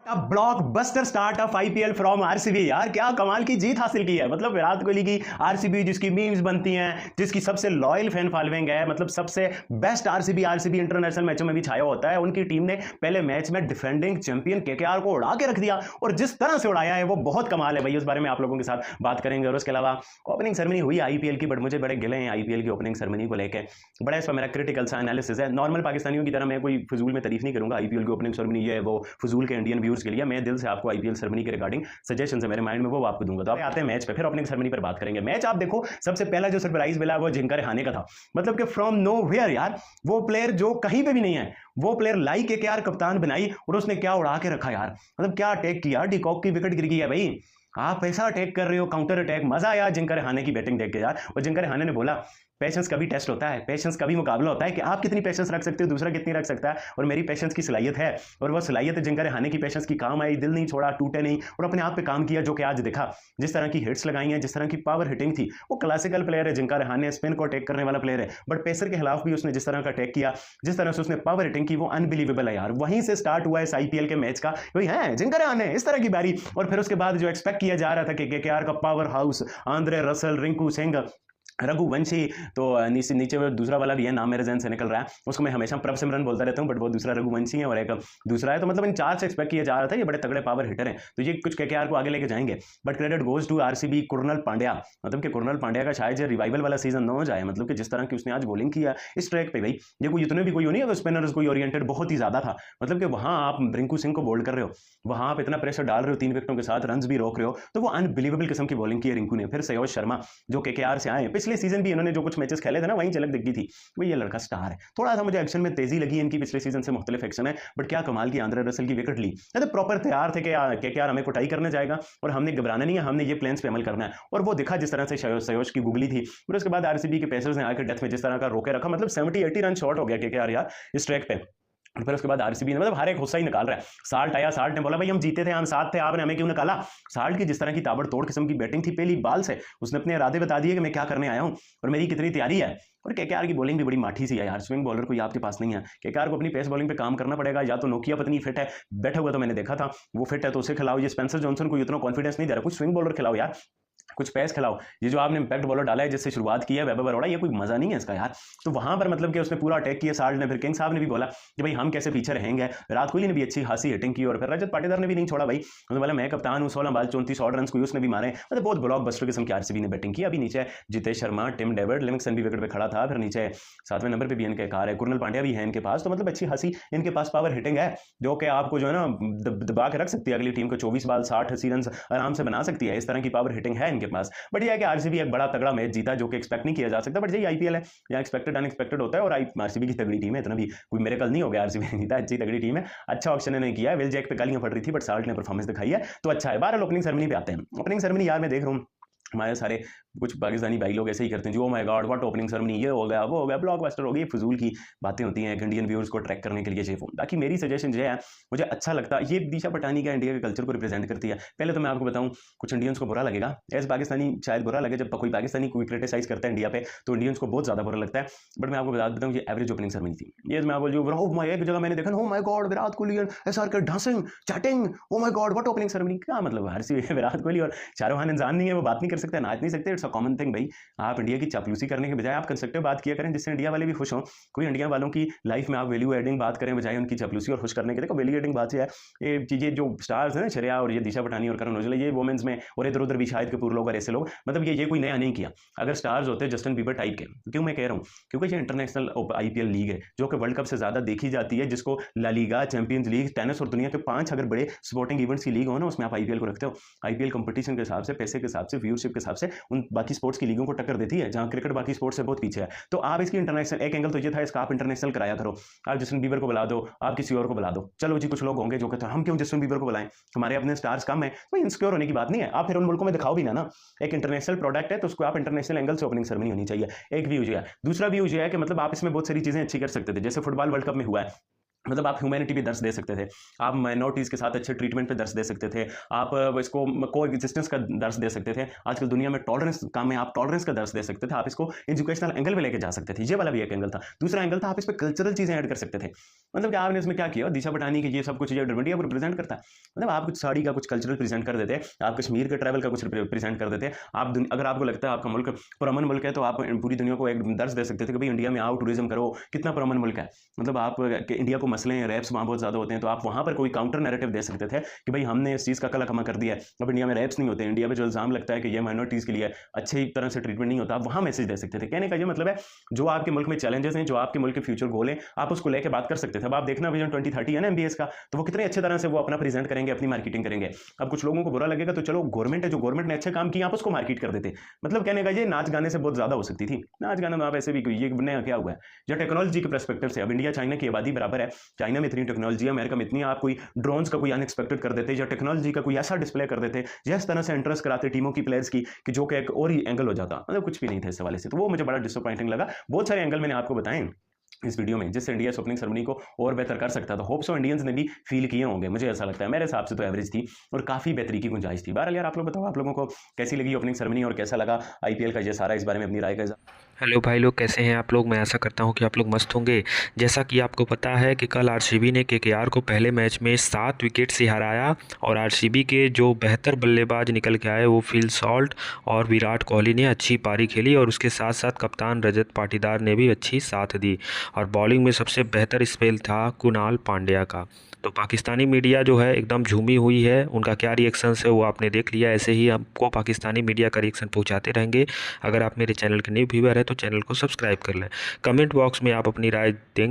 Blockbuster start of IPL from RCB. यार क्या कमाल की जीत हासिल की है। मतलब विराट कोहली की आरसीबी जिसकी मीम्स बनती हैं, जिसकी सबसे लॉयल फैन फॉलोइंग है, मतलब सबसे बेस्ट आरसीबी इंटरनेशनल मैचों में भी छाया होता है। उनकी टीम ने पहले मैच में डिफेंडिंग चैंपियन केकेआर को उड़ा के रख दिया और जिस तरह से उड़ाया है वो बहुत कमाल है भाई। उस बारे में आप लोगों के साथ बात करेंगे। और उसके अलावा ओपनिंग सेरेमनी हुई आईपीएल की, बट मुझे बड़े गिले हैं आईपीएल की ओपनिंग सेरेमनी को लेकर। बड़ा इसमें मेरा क्रिटिकल सा एनालिसिस है। नॉर्मल पाकिस्तानियों की तरह मैं कोई फजूल में तारीफ नहीं करूंगा आईपीएल की ओपनिंग सेरेमनी ये है वो फजूल के इंडियन व्यूअर्स के लिए। मैं दिल से आपको आईपीएल सेरेमनी के रिगार्डिंग सजेशंस है मेरे माइंड में, वो आपको दूंगा। तो आते हैं मैच पे, फिर ओपनिंग सेरेमनी पर बात करेंगे। मैच आप देखो, सबसे पहला जो सरप्राइज मिला वो जिंका रहाणे का था। मतलब कि फ्रॉम नोवेयर यार, वो प्लेयर जो कहीं पे भी नहीं है, वो प्लेयर लाई के यार कप्तान बनाई और उसने क्या उड़ा के रखा यार। मतलब क्या अटैक किया, डिकॉक की विकेट गिर गई है भाई। आप ऐसा अटैक कर रहे हो, काउंटर अटैक, मजा आया जिंका रहाणे की बैटिंग देख के यार। और जिंका रहाणे ने बोला पेशेंस का भी टेस्ट होता है, पेशेंस का भी मुकाबला होता है कि आप कितनी पेशेंस रख सकते हो, दूसरा कितनी रख सकता है। और मेरी पेशेंस की सलाहियत है और वो सलाहियत जिंका रहाणे की पेशेंस की काम आई। दिल नहीं छोड़ा, टूटे नहीं और अपने आप पे काम किया, जो कि आज देखा। जिस तरह की हिट्स लगाई हैं, जिस तरह की पावर हिटिंग थी, वो क्लासिकल प्लेयर है जिंका रहाणे, स्पिन को अटैक करने वाला प्लेयर है, बट पेसर के खिलाफ भी उसने जिस तरह का अटैक किया, जिस तरह से उसने पावर हिटिंग की, वो अनबिलीवेबल है यार। वहीं से स्टार्ट हुआ इस आईपीएल के मैच का, वही है जिंका रहाणे इस तरह की बारी। और फिर उसके बाद जो एक्सपेक्ट किया जा रहा था कि केकेआर का power house Andre Russell, Rinku Singh, Raghuvanshi, तो नीचे में दूसरा वाला भी है, नाम मेरे जहन से निकल रहा है, उसको मैं हमेशा प्रभ सिमरन बोलता रहता हूँ, बट वो दूसरा रघुवंशी है और एक दूसरा है। तो मतलब इन चार से एक्सपेक्ट किया जा रहा था ये बड़े तगड़े पावर हिटर हैं, तो ये कुछ केकेआर को आगे लेके जाएंगे। But credit goes to RCB Krunal Pandya. मतलब कि कुरनल पांड्या का शायद रिवाइवल वाला सीजन न हो जाए। मतलब कि जिस तरह की उसने आज बॉलिंग किया इस ट्रैक पे भाई, ये कोई इतने भी कोई नहीं है स्पिनर्स कोई ओरिएंटेड बहुत ही ज्यादा था। मतलब कि वहां आप रिंकू सिंह को बोल्ड कर रहे हो, वहां आप इतना प्रेशर डाल रहे हो, 3 विकेटों के साथ रन भी रोक रहे हो, तो वो अनबिलीवेबल किस्म की बॉलिंग की है रिंकू ने। फिर सयोज शर्मा जो केकेआर से आए, पिछले सीजन भी इन्होंने जो कुछ मैचेस खेले थे ना, वहीं झलक दिख गई थी। वो ये लड़का स्टार है। थोड़ा सा मुझे एक्शन में तेजी लगी इनकी, पिछले सीजन से मुख्तलिफ एक्शन है, बट क्या कमाल की आंद्रे रसल की विकेट ली। तो प्रॉपर तैयार थे कि केकेआर हमें कुटाई करने जाएगा और हमने घबराना नहीं है, हमने ये प्लान्स पे अमल करना है। और वो दिखा जिस तरह से सयोज की गुगली थी। फिर उसके बाद आरसीबी के पेसर्स ने आकर डेथ में जिस तरह का रोके रखा, मतलब 70-80 रन शॉर्ट हो गया केकेआर यार इस ट्रैक पे। फिर उसके बाद आरसीबी ने मतलब हर एक गुस्सा ही निकाल रहा है। साल्ट आया, साल्ट ने बोला भाई हम जीते थे, हम साथ थे, आपने हमें क्यों निकाला। साल्ट की जिस तरह की ताबड़तोड़ किस्म की बैटिंग थी, पहली बाल से उसने अपने इरादे बता दिए कि मैं क्या करने आया हूं और मेरी कितनी तैयारी है। और केकेआर की बॉलिंग भी बड़ी माठी सी है यार, स्विंग बॉलर कोई आपके पास नहीं है। केकेआर को अपनी पेस बॉलिंग पे काम करना पड़ेगा। या तो नोकिया पत्नी फिट है, बैठा हुआ तो मैंने देखा था, वो फिट है तो उसे खिलाओ। ये स्पेंसर जॉनसन को इतना कॉन्फिडेंस नहीं दे रहा, कुछ स्विंग बॉलर खिलाओ यार, कुछ पेस खिलाओ। ये जो आपने इम्पैक्ट बॉलर डाला है जिससे शुरुआत की है वैभव अरोड़ा, ये कोई मजा नहीं है इसका यार। तो वहां पर मतलब कि उसने पूरा अटैक किया साल्ट ने। फिर किंग साहब ने भी बोला कि भाई हम कैसे पीछे रहेंगे। विराट कोहली ने भी अच्छी खासी हिटिंग की और फिर रजत पाटीदार ने भी नहीं छोड़ा भाई। उसने बोला मैं कप्तान हूं, 16 बॉल 34 ऑड रन को उसने भी मारे। मतलब बहुत ब्लॉकबस्टर किस्म की आरसीबी ने बैटिंग की। अभी नीचे Jitesh Sharma, Tim David, Livingstone भी विकेट पे खड़ा था। फिर नीचे 7वें नंबर पे भी इनके कार है, कुरनल पांड्या भी है इनके पास। तो मतलब अच्छी खासी इनके पास पावर हिटिंग है जो कि आपको जो है ना दबा के रख सकती है अगली टीम को। 24 बॉल 60-80 रन आराम से बना सकती है, इस तरह की पावर हिटिंग है इनके पास। बट यह है कि आरसीबी एक बड़ा तगड़ा मैच जीता जो कि एक्सपेक्ट नहीं किया जा सकता, बट यही आईपीएल है, यहाँ एक्सपेक्टेड अनएक्सपेक्टेड होता है। और आरसीबी की तगड़ी टीम है, इतना भी कोई मिरेकल नहीं हो गया आरसीबी ने जीता, अच्छी तगड़ी टीम है। अच्छा ऑप्शन इन्होंने किया है, विल जैक पे गालियां पड़ रही थी बट साल्ट ने परफॉर्मेंस दिखाई है तो अच्छा है। बहरहाल ओपनिंग सेरेमनी पे आते हैं। ओपनिंग सेरेमनी यार मैं देख रहा हूँ हमारे सारे कुछ पाकिस्तानी भाई लोग ऐसे ही करते हैं जो ओ my god what opening ceremony, ये हो गया वो हो गया, ब्लॉकबस्टर हो गई, फजूल की बातें होती हैं इंडियन व्यूअर्स को ट्रैक करने के लिए। वो बाकी मेरी सजेशन ये है, मुझे अच्छा लगता है ये दिशा पटानी का इंडिया के कल्चर को रिप्रेजेंट करती है। पहले तो मैं आपको बताऊं, कुछ इंडियंस को बुरा लगेगा, एज पाकिस्तानी शायद बुरा लगे, जब कोई पाकिस्तानी कोई क्रिटिसाइज करता है इंडिया पे तो इंडियंस को बहुत ज्यादा बुरा लगता है। बट मैं आपको बता देता हूँ ये एवरेज ओपनिंग सेरेमनी थी। ये मैं बोल एक जगह मैंने देखा, oh my god Virat Kohli SR के dancing chatting, oh my god what opening ceremony. क्या मतलब हर सी विराट कोहली और शाहरुख खान इंसान नहीं है, वो बात नहीं कर सकते, नाच नहीं सकते, इट्स अ कॉमन थिंग भाई। आप इंडिया की चापलूसी करने के बजाय आप कंस्ट्रक्टिव बात किया करें जिससे इंडिया वाले भी खुश हों। कोई इंडिया वालों की लाइफ में आप वैल्यू एडिंग बात करें बजाय उनकी चापलूसी और खुश करने के। देखो वैल्यू एडिंग बात है, ये चीजें जो स्टार्स हैं ना, श्रेया और ये दिशा पटानी और करण औजला, ये वुमेन्स में और इधर उधर भी शाहिद कपूर लोग और ऐसे लोग, मतलब ये कोई नया नहीं किया। अगर स्टार्स होते जस्टिन बीबर टाइप के, क्यों मैं कह रहा हूँ, क्योंकि ये इंटरनेशनल आईपीएल लीग है जो कि वर्ल्ड कप से ज्यादा देखी जाती है, जिसको La Liga, champions league, tennis और दुनिया के 5 अगर बड़े स्पोर्टिंग इवेंट्स की लीग हो ना, उसमें आप आईपीएल को रखते हो। आईपीएल कंपटीशन के हिसाब से, पैसे के हिसाब से, व्यूअरशिप के हिसाब से उन बाकी स्पोर्ट्स की लीगों को टक्कर देती है, जहां क्रिकेट बाकी स्पोर्ट्स से बहुत पीछे है। तो आप इसकी इंटरनेशनल, एक एंगल तो ये था इसका, आप इंटरनेशनल कराया करो। आप जस्टिन बीबर को बुला दो, आप किसी और को बुला दो। चलो जी कुछ लोग होंगे जो कहते हैं हम क्यों जस्टिन बीबर को बुलाएं, हमारे अपने स्टार्स कम है। तो इनसिक्योर होने की बात नहीं है, आप फिर उन मुल्कों में दिखाओ भी ना। एक इंटरनेशनल प्रोडक्ट है तो उसको आप इंटरनेशनल एंगल से ओपनिंग सेरेमनी होनी चाहिए। एक व्यू है। दूसरा व्यू है कि मतलब आप इसमें बहुत सारी चीजें अच्छी कर सकते थे, जैसे फुटबॉल वर्ल्ड कप में हुआ है। मतलब आप ह्यूमैनिटी पे दर्स दे सकते थे, आप माइनॉरिटीज़ के साथ अच्छे ट्रीटमेंट पे दर्स दे सकते थे, आप इसको को एग्जिस्टेंस का दर्स दे सकते थे। आजकल दुनिया में टॉलरेंस काम में आप टॉलरेंस का दर्स दे सकते थे, आप इसको एजुकेशनल एंगल पे लेके जा सकते थे। ये वाला भी एक एंगल था। दूसरा एंगल था, आप इस पे कल्चरल चीज़ें ऐड कर सकते थे। मतलब कि आपने इसमें क्या किया, दिशा पटानी की ये सब कुछ, ये इंडिया को रिप्रेजेंट करता है। मतलब आप कुछ साड़ी का कुछ कल्चरल प्रेजेंट कर देते, आप कश्मीर के ट्रैवल का कुछ प्रेजेंट कर देते। आप अगर आपको लगता है आपका मुल्क पुरअमन मुल्क है, तो आप पूरी दुनिया को एक दर्स दे सकते थे कि भाई इंडिया में आओ, टूरिज्म करो, कितना पुरअमन मुल्क है। मतलब आप इंडिया को मसले रैप्स वहाँ बहुत ज़्यादा होते हैं, तो आप वहाँ पर कोई काउंटर नैरेटिव दे सकते थे कि भाई हमने इस चीज़ का कला कमा कर दिया है, अब इंडिया में रैप्स नहीं होते, इंडिया में जो इल्ज़ाम लगता है कि ये माइनॉरिटीज़ के लिए अच्छी तरह से ट्रीटमेंट नहीं होता, आप वहाँ मैसेज दे सकते थे। कहने का ये मतलब है, जो आपके मुल्क में चैलेंजेस हैं, जो आपके मुल्क के फ्यूचर गोल हैं, आप उसको लेकर बात कर सकते थे। अब आप देखना विजन 2030 है ना MBS का, तो वो कितने अच्छे तरह से वो अपना प्रेजेंट करेंगे, अपनी मार्केटिंग करेंगे। अब कुछ लोगों को बुरा लगेगा, तो चलो गवर्नमेंट है, जो गवर्नमेंट ने अच्छे काम किए आप उसको मार्केट कर देते। मतलब कहने का ये नाच गाने से बहुत ज़्यादा हो सकती थी। नाच गाना में आप ऐसे भी ये नया क्या हुआ है, या टेक्नोलॉजी के पर्सपेक्टिव से अब इंडिया चाइना की आबादी बराबर है, चाइना में इतनी टेक्नोलॉजी है, अमेरिका में इतनी, आप कोई ड्रोन्स का कोई अनएक्सपेक्टेड कर देते, या टेक्नोलॉजी का कोई ऐसा डिस्प्ले कर देते, या इस तरह से इंटरेस्ट कराते टीमों की, प्लेयर्स की, कि जो कि एक और ही एंगल हो जाता। मतलब कुछ भी नहीं था इस हवाले से, तो वो मुझे बड़ा डिसअपॉइंटिंग लगा। बहुत सारे एंगल मैंने आपको बताए इस वीडियो में, जिससे इंडिया ओपनिंग सेरेमनी को और बेहतर कर सकता था। होप्स इंडियंस ने भी फील किए होंगे, मुझे ऐसा लगता है। मेरे हिसाब से तो एवरेज थी और काफ़ी बेहतरी की गुंजाइश थी। बहरहाल यार, आप लोग बताओ, आप लोगों को कैसी लगी ओपनिंग सेरेमनी और कैसा लगा IPL का ये सारा, इस बारे में अपनी राय का। हेलो भाई लोग, कैसे हैं आप लोग। मैं आशा करता हूं कि आप लोग मस्त होंगे। जैसा कि आपको पता है कि कल आरसीबी ने केकेआर को पहले मैच में 7 विकेट से हराया और आरसीबी के जो बेहतर बल्लेबाज निकल के आए वो फिल सॉल्ट और विराट कोहली ने अच्छी पारी खेली और उसके साथ साथ कप्तान रजत पाटीदार ने भी अच्छी साथ दी। और बॉलिंग में सबसे बेहतर स्पेल था कुणाल पांड्या का। तो पाकिस्तानी मीडिया जो है एकदम झूमी हुई है, उनका क्या रिएक्शन है वो आपने देख लिया। ऐसे ही आपको पाकिस्तानी मीडिया का रिएक्शन पहुंचाते रहेंगे। अगर आप मेरे चैनल के न्यू व्यूअर हैं तो चैनल को सब्सक्राइब कर लें। कमेंट बॉक्स में आप अपनी राय देंगे।